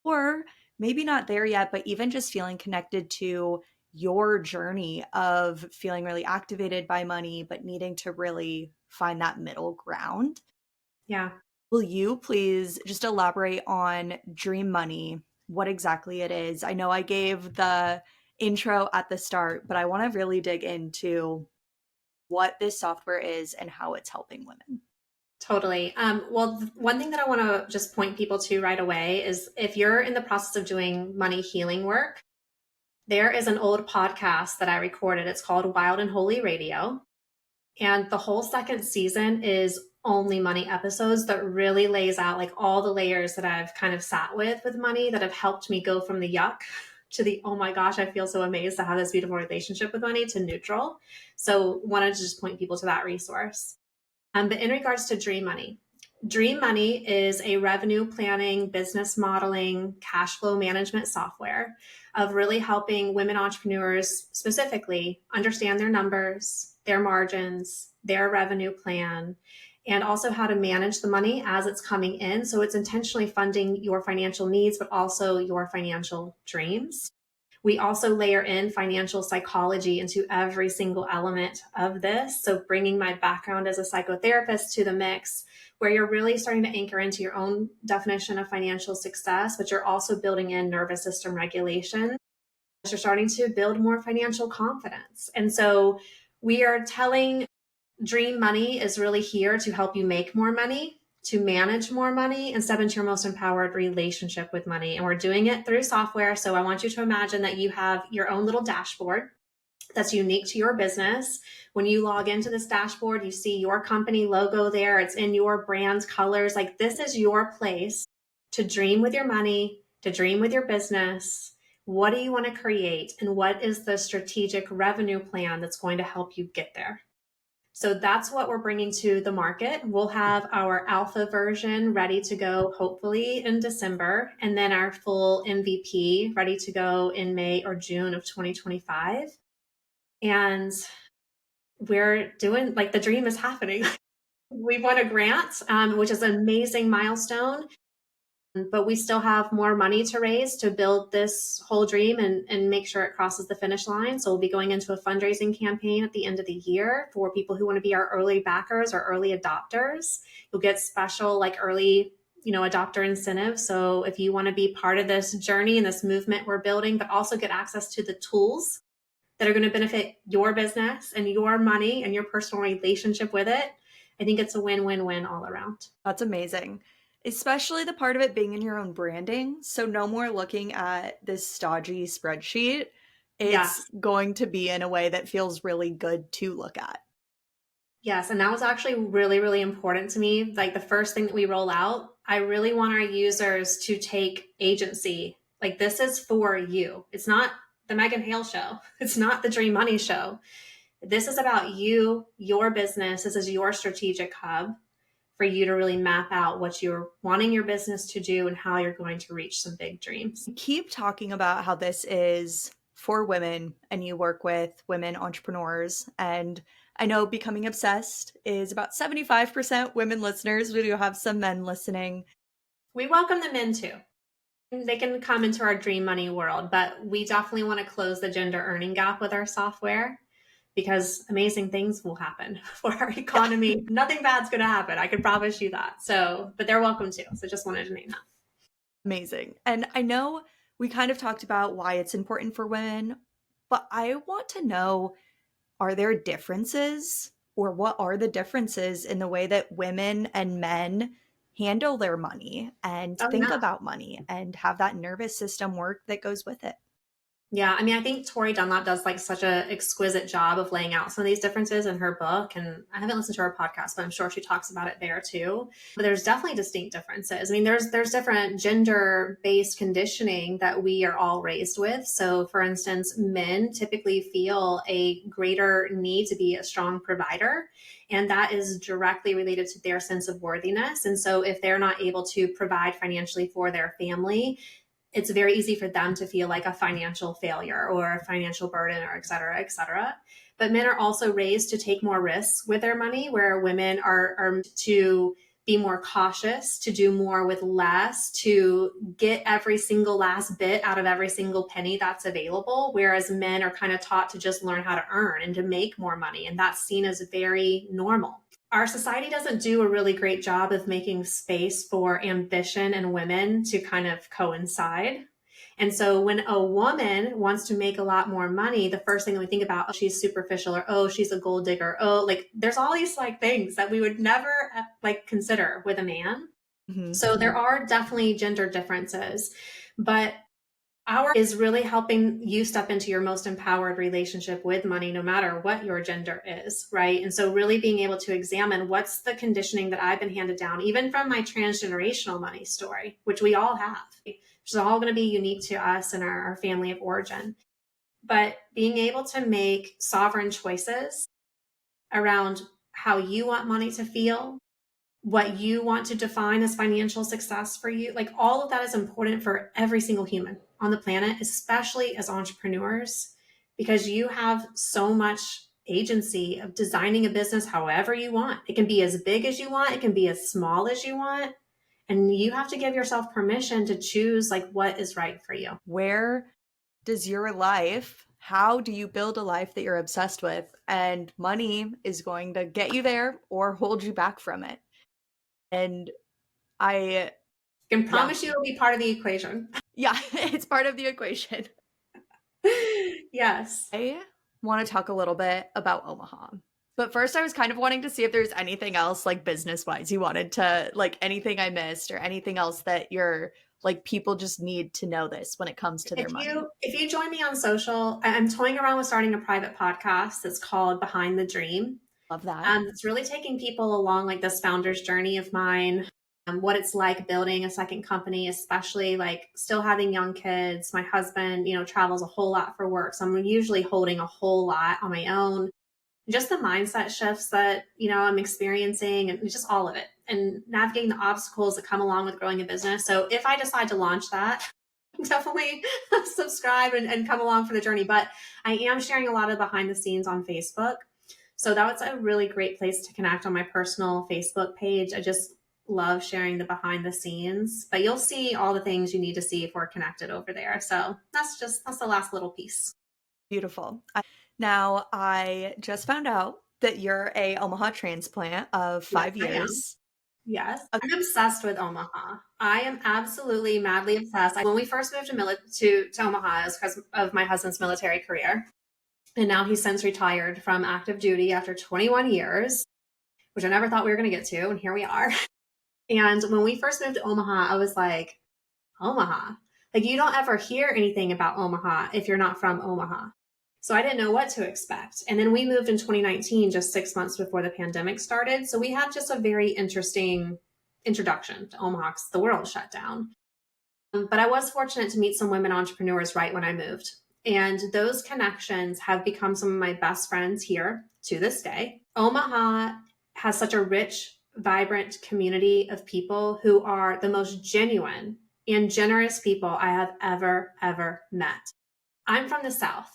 Speaker 1: or maybe not there yet, but even just feeling connected to your journey of feeling really activated by money, but needing to really find that middle ground.
Speaker 2: Yeah.
Speaker 1: Will you please just elaborate on Dream Money, what exactly it is? I know I gave the intro at the start, but I want to really dig into what this software is and how it's helping women.
Speaker 2: Totally. Well, one thing that I want to just point people to right away is if you're in the process of doing money healing work, there is an old podcast that I recorded. It's called Wild and Holy Radio. And the whole second season is only money episodes that really lays out like all the layers that I've kind of sat with money that have helped me go from the yuck to the, oh my gosh, I feel so amazed to have this beautiful relationship with money to neutral. So wanted to just point people to that resource. But in regards to Dream Money is a revenue planning, business modeling, cash flow management software of really helping women entrepreneurs specifically understand their numbers, their margins, their revenue plan, and also how to manage the money as it's coming in. So it's intentionally funding your financial needs, but also your financial dreams. We also layer in financial psychology into every single element of this. So, bringing my background as a psychotherapist to the mix, where you're really starting to anchor into your own definition of financial success, but you're also building in nervous system regulation. You're starting to build more financial confidence. And so, we are telling Dream Money is really here to help you make more money, to manage more money, and step into your most empowered relationship with money. And we're doing it through software. So I want you to imagine that you have your own little dashboard that's unique to your business. When you log into this dashboard, you see your company logo there. It's in your brand's colors. Like, this is your place to dream with your money, to dream with your business. What do you want to create? And what is the strategic revenue plan that's going to help you get there? So that's what we're bringing to the market. We'll have our alpha version ready to go, hopefully in December, and then our full MVP ready to go in May or June of 2025. And we're doing, like, the dream is happening. We won a grant, which is an amazing milestone. But we still have more money to raise to build this whole dream and make sure it crosses the finish line. So we'll be going into a fundraising campaign at the end of the year for people who want to be our early backers or early adopters. You'll get special, like, early, adopter incentives. So if you want to be part of this journey and this movement we're building, but also get access to the tools that are going to benefit your business and your money and your personal relationship with it, I think it's a win-win-win all around.
Speaker 1: That's amazing. Especially the part of it being in your own branding. So no more looking at this stodgy spreadsheet. It's
Speaker 2: Yes.
Speaker 1: going to be in a way that feels really good to look at.
Speaker 2: Yes, and that was actually really, really important to me. Like, the first thing that we roll out, I really want our users to take agency. Like, this is for you. It's not the Megan Hale show. It's not the Dream Money show. This is about you, your business. This is your strategic hub for you to really map out what you're wanting your business to do and how you're going to reach some big dreams.
Speaker 1: Keep talking about how this is for women and you work with women entrepreneurs. And I know Becoming Obsessed is about 75% women listeners. We do have some men listening.
Speaker 2: We welcome the men too. They can come into our dream money world, but we definitely want to close the gender earning gap with our software because amazing things will happen for our economy. Nothing bad's going to happen. I can promise you that. So, but they're welcome too. So just wanted to name that.
Speaker 1: Amazing. And I know we kind of talked about why it's important for women, but I want to know, are there differences or what are the differences in the way that women and men handle their money and
Speaker 2: Oh,
Speaker 1: think
Speaker 2: yeah.
Speaker 1: about money and have that nervous system work that goes with it?
Speaker 2: Yeah, I mean, I think Tori Dunlap does like such a exquisite job of laying out some of these differences in her book. And I haven't listened to her podcast, but I'm sure she talks about it there too. But there's definitely distinct differences. I mean, there's different gender-based conditioning that we are all raised with. So, for instance, men typically feel a greater need to be a strong provider, and that is directly related to their sense of worthiness. And so, if they're not able to provide financially for their family, it's very easy for them to feel like a financial failure or a financial burden, or et cetera, et cetera. But men are also raised to take more risks with their money, where women are to be more cautious, to do more with less, to get every single last bit out of every single penny that's available. Whereas men are kind of taught to just learn how to earn and to make more money. And that's seen as very normal. our society doesn't do a really great job of making space for ambition and women to kind of coincide. And so when a woman wants to make a lot more money, the first thing that we think about, oh, she's superficial, or oh, she's a gold digger. Oh, like there's all these like things that we would never like consider with a man.
Speaker 1: Mhm.
Speaker 2: So there are definitely gender differences, but our is really helping you step into your most empowered relationship with money, no matter what your gender is, right? And so, really being able to examine what's the conditioning that I've been handed down, even from my transgenerational money story, which we all have, which is all going to be unique to us and our family of origin. But being able to make sovereign choices around how you want money to feel, what you want to define as financial success for you. Like all of that is important for every single human on the planet, especially as entrepreneurs, because you have so much agency of designing a business however you want. It can be as big as you want, it can be as small as you want. And you have to give yourself permission to choose like what is right for you.
Speaker 1: Where does your life, how do you build a life that you're obsessed with? And money is going to get you there or hold you back from it. And I,
Speaker 2: I can
Speaker 1: yeah,
Speaker 2: promise you it'll be part of the equation.
Speaker 1: yeah, it's part of the equation.
Speaker 2: Yes.
Speaker 1: I want to talk a little bit about Omaha. But first, I was kind of wanting to see if there's anything else, like business wise, you wanted to, like anything I missed or anything else that you're like, people just need to know this when it comes to their money.
Speaker 2: If you join me on social, I'm toying around with starting a private podcast that's called Behind the Dream.
Speaker 1: Love that.
Speaker 2: It's really taking people along like this founder's journey of mine, what it's like building a second company, especially like still having young kids. My husband, travels a whole lot for work, so I'm usually holding a whole lot on my own. Just the mindset shifts that I'm experiencing, and just all of it, and navigating the obstacles that come along with growing a business. So if I decide to launch that, definitely subscribe and come along for the journey. But I am sharing a lot of behind the scenes on Facebook. So that's a really great place to connect on my personal Facebook page. I just love sharing the behind the scenes, but you'll see all the things you need to see if we're connected over there. So that's the last little piece.
Speaker 1: Beautiful. Now, I just found out that you're a Omaha transplant of
Speaker 2: Yes,
Speaker 1: five
Speaker 2: I am.
Speaker 1: years.
Speaker 2: Yes. I'm obsessed with Omaha. I am absolutely madly obsessed. When we first moved to Omaha, it was because of my husband's military career. And now he's since retired from active duty after 21 years, which I never thought we were going to get to. And here we are. And when we first moved to Omaha, I was like, Omaha. Like, you don't ever hear anything about Omaha if you're not from Omaha. So I didn't know what to expect. And then we moved in 2019, just 6 months before the pandemic started. So we had just a very interesting introduction to Omaha because the world shut down. But I was fortunate to meet some women entrepreneurs right when I moved. And those connections have become some of my best friends here to this day. Omaha has such a rich, vibrant community of people who are the most genuine and generous people I have ever met. I'm from the South.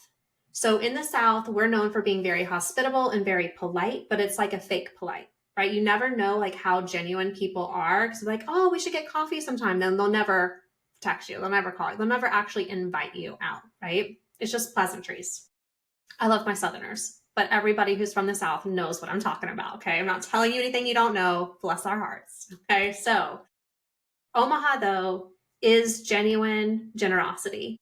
Speaker 2: So in the South, we're known for being very hospitable and very polite, but it's like a fake polite, right? You never know like how genuine people are because like, oh, we should get coffee sometime. Then they'll never text you. They'll never call you. They'll never actually invite you out, right? It's just pleasantries. I love my Southerners, but everybody who's from the South knows what I'm talking about, okay? I'm not telling you anything you don't know. Bless our hearts, okay? So Omaha, though, is genuine generosity.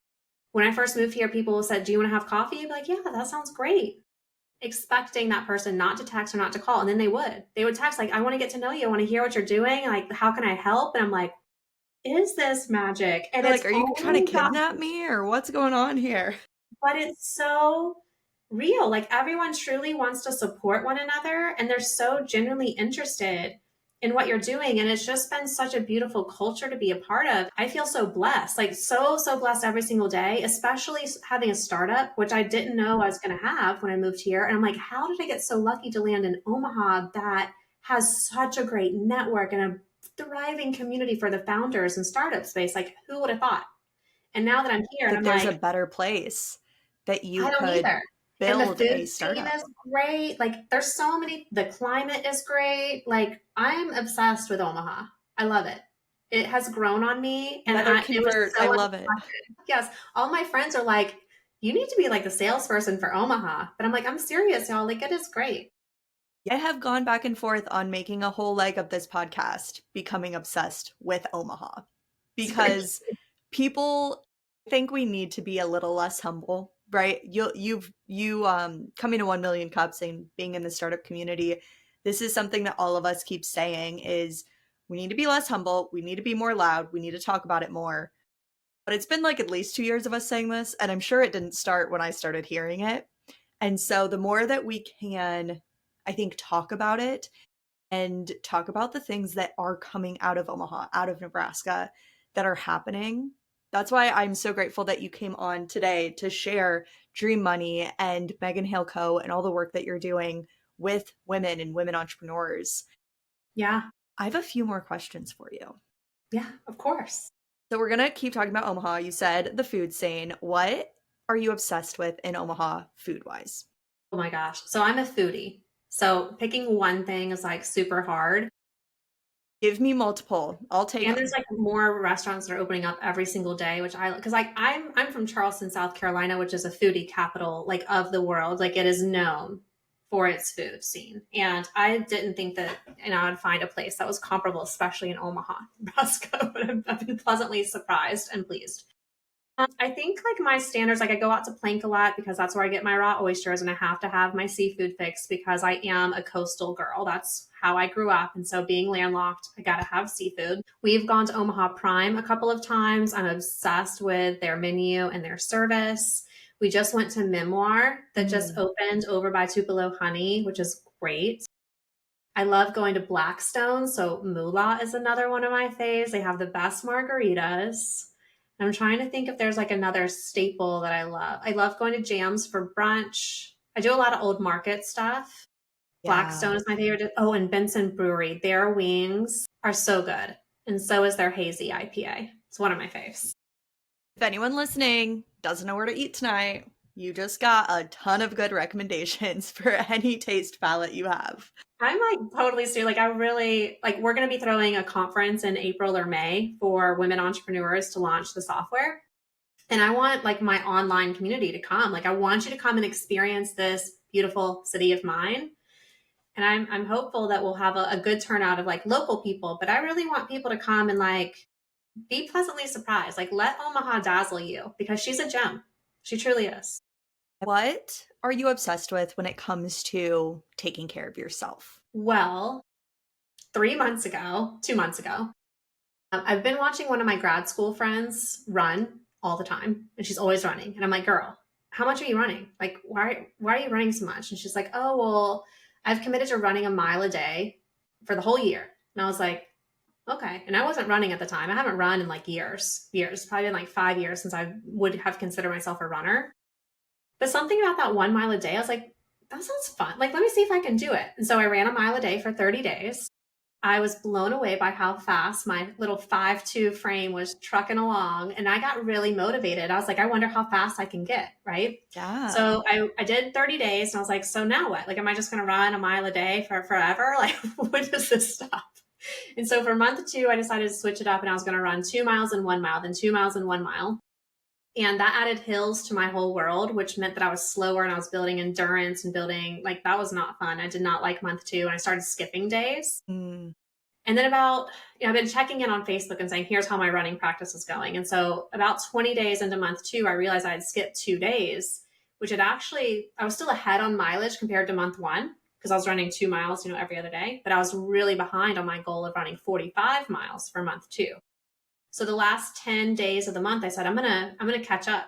Speaker 2: When I first moved here, people said, do you want to have coffee? I'd be like, yeah, that sounds great. Expecting that person not to text or not to call. And then they would text like, I want to get to know you. I want to hear what you're doing. Like, how can I help? And I'm like, is this magic? And
Speaker 1: You're
Speaker 2: it's
Speaker 1: like, are you trying to
Speaker 2: only gotten,
Speaker 1: kidnap me or what's going on here?
Speaker 2: but it's so real. Like everyone truly wants to support one another and they're so genuinely interested in what you're doing. And it's just been such a beautiful culture to be a part of. I feel so blessed, like so blessed every single day, especially having a startup, which I didn't know I was going to have when I moved here. And I'm like, how did I get so lucky to land in Omaha that has such a great network and a thriving community for the founders and startup space? Like, who would have thought? And now that I'm here, and
Speaker 1: That
Speaker 2: I'm
Speaker 1: there's a
Speaker 2: like,
Speaker 1: better place that you
Speaker 2: I don't
Speaker 1: could
Speaker 2: either. And the
Speaker 1: build a
Speaker 2: food scene
Speaker 1: startup.
Speaker 2: is great. Like there's so many, the climate is great. Like I'm obsessed with Omaha. I love it. It has grown on me and
Speaker 1: Better
Speaker 2: it was
Speaker 1: convert.
Speaker 2: so
Speaker 1: I love it.
Speaker 2: unexpected. Yes. All my friends are like, you need to be like the salesperson for Omaha. But I'm like, I'm serious, y'all. Like it is great.
Speaker 1: I have gone back and forth on making a whole leg of this podcast becoming obsessed with Omaha
Speaker 2: It's very
Speaker 1: because people think we need to be a little less humble, right? You coming to 1 million cups and being in the startup community, this is something that all of us keep saying is we need to be less humble, we need to be more loud, we need to talk about it more. But it's been like at least 2 years of us saying this, and I'm sure it didn't start when I started hearing it. And so the more that we can, I think, talk about it and talk about the things that are coming out of Omaha, out of Nebraska, that are happening. That's why I'm so grateful that you came on today to share Dream Money and Megan Hale Co. and all the work that you're doing with women and women entrepreneurs.
Speaker 2: Yeah.
Speaker 1: I have a few more questions for you.
Speaker 2: Yeah, of course.
Speaker 1: So we're going to keep talking about Omaha. You said the food scene. What are you obsessed with in Omaha food wise?
Speaker 2: Oh my gosh. So I'm a foodie. So picking one thing is like super hard.
Speaker 1: Give me multiple. I'll take
Speaker 2: And there's
Speaker 1: them.
Speaker 2: like more restaurants that are opening up every single day, which I because like I'm from Charleston, South Carolina, which is a foodie capital like of the world. Like it is known for its food scene. And I didn't think that I'd find a place that was comparable, especially in Omaha, Nebraska. But I've been pleasantly surprised and pleased. I think like my standards, like I go out to Plank a lot because that's where I get my raw oysters, and I have to have my seafood fix because I am a coastal girl. That's how I grew up. And so being landlocked, I got to have seafood. We've gone to Omaha Prime a couple of times. I'm obsessed with their menu and their service. We just went to Memoir that just opened over by Tupelo Honey, which is great. I love going to Blackstone. So Moolah is another one of my faves. They have the best margaritas. I'm trying to think if there's like another staple that I love. I love going to Jams for brunch. I do a lot of old market stuff.
Speaker 1: Yeah.
Speaker 2: Blackstone is my favorite. Oh, and Benson Brewery. Their wings are so good. And so is their hazy IPA. It's one of my faves.
Speaker 1: If anyone listening doesn't know where to eat tonight, you just got a ton of good recommendations for any taste palette you have.
Speaker 2: I'm like totally serious. Like I really like we're going to be throwing a conference in April or May for women entrepreneurs to launch the software. And I want like my online community to come. Like I want you to come and experience this beautiful city of mine. And I'm hopeful that we'll have a good turnout of like local people, but I really want people to come and like be pleasantly surprised. Like let Omaha dazzle you because she's a gem. She truly is.
Speaker 1: What are you obsessed with when it comes to taking care of yourself?
Speaker 2: Well, 3 months ago, 2 months ago, I've been watching one of my grad school friends run all the time, and she's always running. And I'm like, girl, how much are you running? Like, why are you running so much? And she's like, oh, well, I've committed to running a mile a day for the whole year. And I was like, okay. And I wasn't running at the time. I haven't run in like years, probably been like 5 years since I would have considered myself a runner. But something about that 1 mile a day, I was like, that sounds fun. Like, let me see if I can do it. And so I ran a mile a day for 30 days. I was blown away by how fast my little 5'2" frame was trucking along. And I got really motivated. I was like, I wonder how fast I can get. Right.
Speaker 1: Yeah.
Speaker 2: So I did 30 days and I was like, so now what? Like, am I just going to run a mile a day for forever? Like, when does this stop? And so for month 2, I decided to switch it up and I was going to run 2 miles and 1 mile, then 2 miles and 1 mile. And that added hills to my whole world, which meant that I was slower and I was building endurance and building like that was not fun. I did not like month 2 and I started skipping days.
Speaker 1: Mm.
Speaker 2: And then I've been checking in on Facebook and saying, here's how my running practice is going. And so about 20 days into month 2, I realized I had skipped 2 days, which had actually, I was still ahead on mileage compared to month 1 because I was running 2 miles, every other day, but I was really behind on my goal of running 45 miles for month 2. So the last 10 days of the month, I said, I'm going to catch up.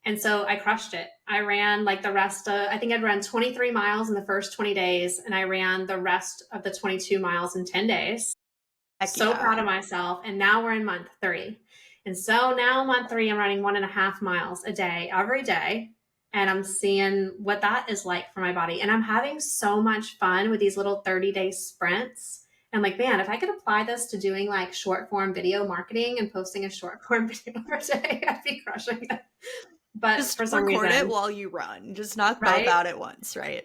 Speaker 2: And so I crushed it. I ran like the rest of, I think I'd run 23 miles in the first 20 days. And I ran the rest of the 22 miles in 10 days.
Speaker 1: Heck
Speaker 2: So
Speaker 1: yeah.
Speaker 2: proud of myself. And now we're in month 3. And so now month 3, I'm running 1.5 miles a day, every day. And I'm seeing what that is like for my body. And I'm having so much fun with these little 30-day sprints. And I'm like, man, if I could apply this to doing like short form video marketing and posting a short form video per day, I'd be crushing it. But
Speaker 1: Just
Speaker 2: for some
Speaker 1: record it
Speaker 2: reason,
Speaker 1: while you run. Just knock both
Speaker 2: right?
Speaker 1: out at once, right?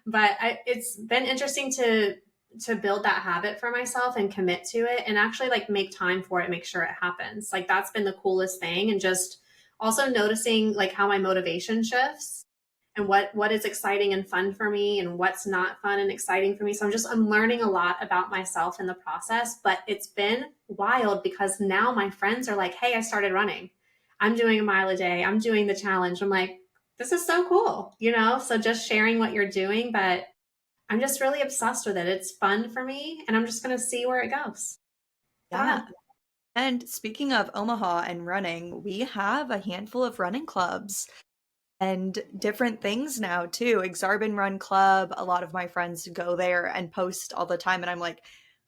Speaker 2: But it's been interesting to build that habit for myself and commit to it and actually like make time for it, make sure it happens. Like that's been the coolest thing. And just also noticing like how my motivation shifts. and what is exciting and fun for me and what's not fun and exciting for me. So I'm learning a lot about myself in the process, but it's been wild because now my friends are like, "Hey, I started running. I'm doing a mile a day. I'm doing the challenge." I'm like, "This is so cool." So just sharing what you're doing, but I'm just really obsessed with it. It's fun for me and I'm just going to see where it goes. I don't
Speaker 1: Yeah.
Speaker 2: know.
Speaker 1: And speaking of Omaha and running, we have a handful of running clubs and different things now too. Exarban Run Club, a lot of my friends go there and post all the time. And I'm like,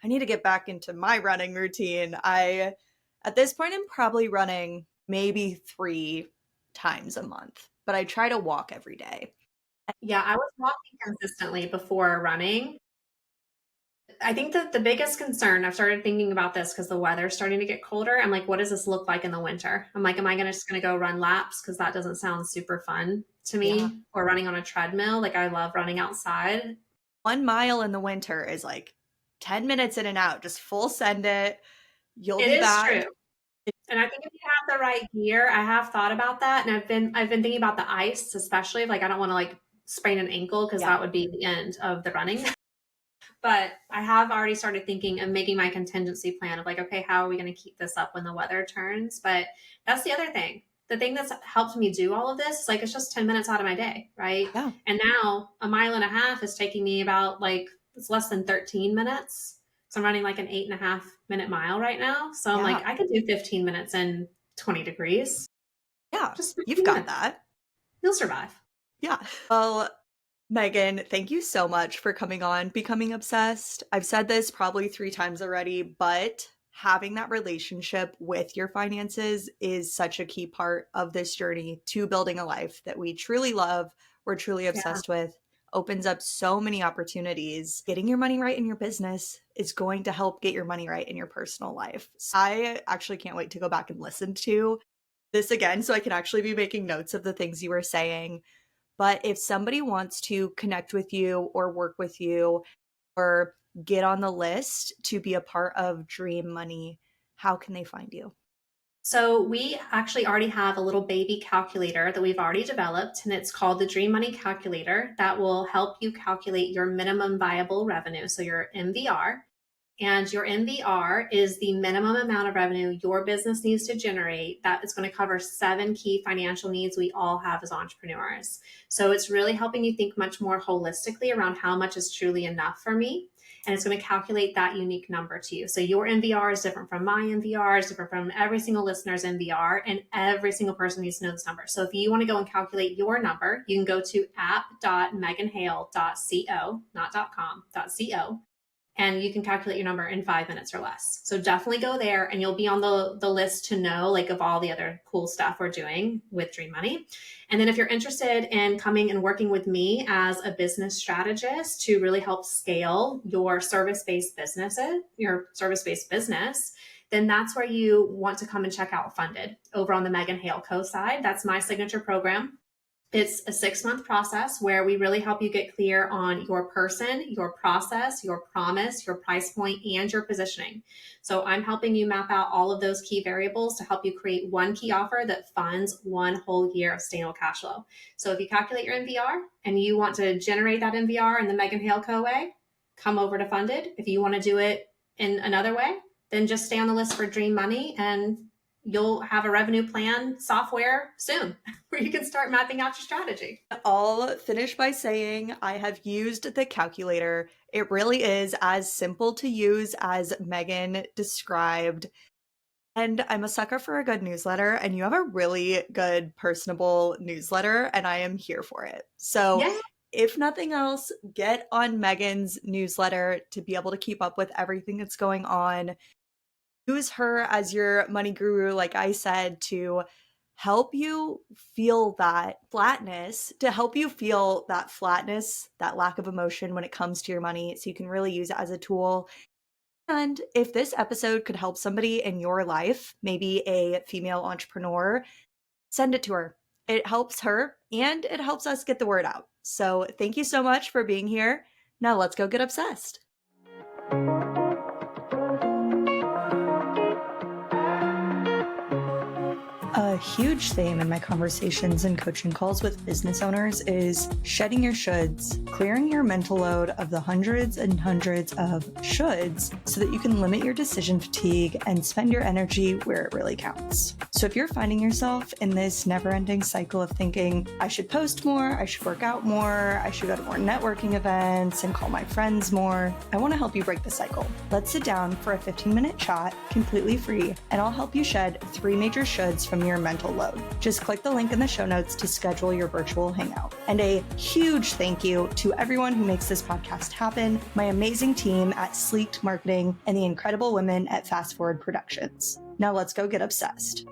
Speaker 1: I need to get back into my running routine. At this point, I'm probably running maybe 3 times a month, but I try to walk every day.
Speaker 2: Yeah, I was walking consistently before running. I think that the biggest concern, I've started thinking about this because the weather's starting to get colder. I'm like, what does this look like in the winter? I'm like, am I just going to go run laps? Because that doesn't sound super fun to
Speaker 1: Yeah.
Speaker 2: me. Or running on a treadmill. Like, I love running outside.
Speaker 1: 1 mile in the winter is like 10 minutes in and out. Just full send it. You'll
Speaker 2: It
Speaker 1: be
Speaker 2: is
Speaker 1: back.
Speaker 2: true. And I think if you have the right gear, I have thought about that. And I've been thinking about the ice, especially. Like, I don't want to like sprain an ankle because
Speaker 1: Yeah.
Speaker 2: that would be the end of the running. But I have already started thinking and making my contingency plan of like, okay, how are we going to keep this up when the weather turns? But that's the other thing. The thing that's helped me do all of this, like, it's just 10 minutes out of my day, right?
Speaker 1: Yeah.
Speaker 2: And now a mile and a half is taking me about like, it's less than 13 minutes. So I'm running like an 8.5 minute mile right now. So I'm like,
Speaker 1: Yeah.
Speaker 2: I could do 15 minutes in 20 degrees.
Speaker 1: Yeah.
Speaker 2: Just
Speaker 1: You've
Speaker 2: 15
Speaker 1: got
Speaker 2: minutes.
Speaker 1: that.
Speaker 2: You'll survive.
Speaker 1: Yeah. Well, Megan, thank you so much for coming on Becoming Obsessed. I've said this probably 3 times already, but having that relationship with your finances is such a key part of this journey to building a life that we truly love, we're truly
Speaker 2: Yeah.
Speaker 1: obsessed with, opens up so many opportunities. Getting your money right in your business is going to help get your money right in your personal life. So I actually can't wait to go back and listen to this again so I can actually be making notes of the things you were saying. But if somebody wants to connect with you or work with you or get on the list to be a part of Dream Money, how can they find you?
Speaker 2: So we actually already have a little baby calculator that we've already developed, and it's called the Dream Money Calculator that will help you calculate your minimum viable revenue, so your MVR. And your MVR is the minimum amount of revenue your business needs to generate that is going to cover 7 key financial needs we all have as entrepreneurs. So it's really helping you think much more holistically around how much is truly enough for me. And it's going to calculate that unique number to you. So your MVR is different from my MVR, is different from every single listener's MVR, and every single person needs to know this number. So if you want to go and calculate your number, you can go to app.meganhale.co, not .com.co, and you can calculate your number in 5 minutes or less. So definitely go there and you'll be on the list to know like of all the other cool stuff we're doing with Dream Money. And then if you're interested in coming and working with me as a business strategist to really help scale your service-based business, then that's where you want to come and check out Funded over on the Megan Hale Co side. That's my signature program. It's a 6-month process where we really help you get clear on your person, your process, your promise, your price point, and your positioning. So I'm helping you map out all of those key variables to help you create one key offer that funds one whole year of sustainable cash flow. So if you calculate your MVR and you want to generate that MVR in the Megan Hale Co way, come over to Funded. If you want to do it in another way, then just stay on the list for Dream Money and you'll have a revenue plan software soon where you can start mapping out your strategy.
Speaker 1: I'll finish by saying I have used the calculator. It really is as simple to use as Megan described. And I'm a sucker for a good newsletter, and you have a really good, personable newsletter, and I am here for it. So,
Speaker 2: Yeah.
Speaker 1: if nothing else, get on Megan's newsletter to be able to keep up with everything that's going on. Use her as your money guru, like I said, to help you feel that flatness, that lack of emotion when it comes to your money, so you can really use it as a tool. And if this episode could help somebody in your life, maybe a female entrepreneur, send it to her. It helps her and it helps us get the word out. So thank you so much for being here. Now let's go get obsessed. A huge theme in my conversations and coaching calls with business owners is shedding your shoulds, clearing your mental load of the hundreds and hundreds of shoulds so that you can limit your decision fatigue and spend your energy where it really counts. So if you're finding yourself in this never-ending cycle of thinking, I should post more, I should work out more, I should go to more networking events and call my friends more, I want to help you break the cycle. Let's sit down for a 15-minute chat, completely free, and I'll help you shed 3 major shoulds from your mental load. Just click the link in the show notes to schedule your virtual hangout. And a huge thank you to everyone who makes this podcast happen, my amazing team at Sleeked Marketing and the incredible women at Fast Forward Productions. Now let's go get obsessed.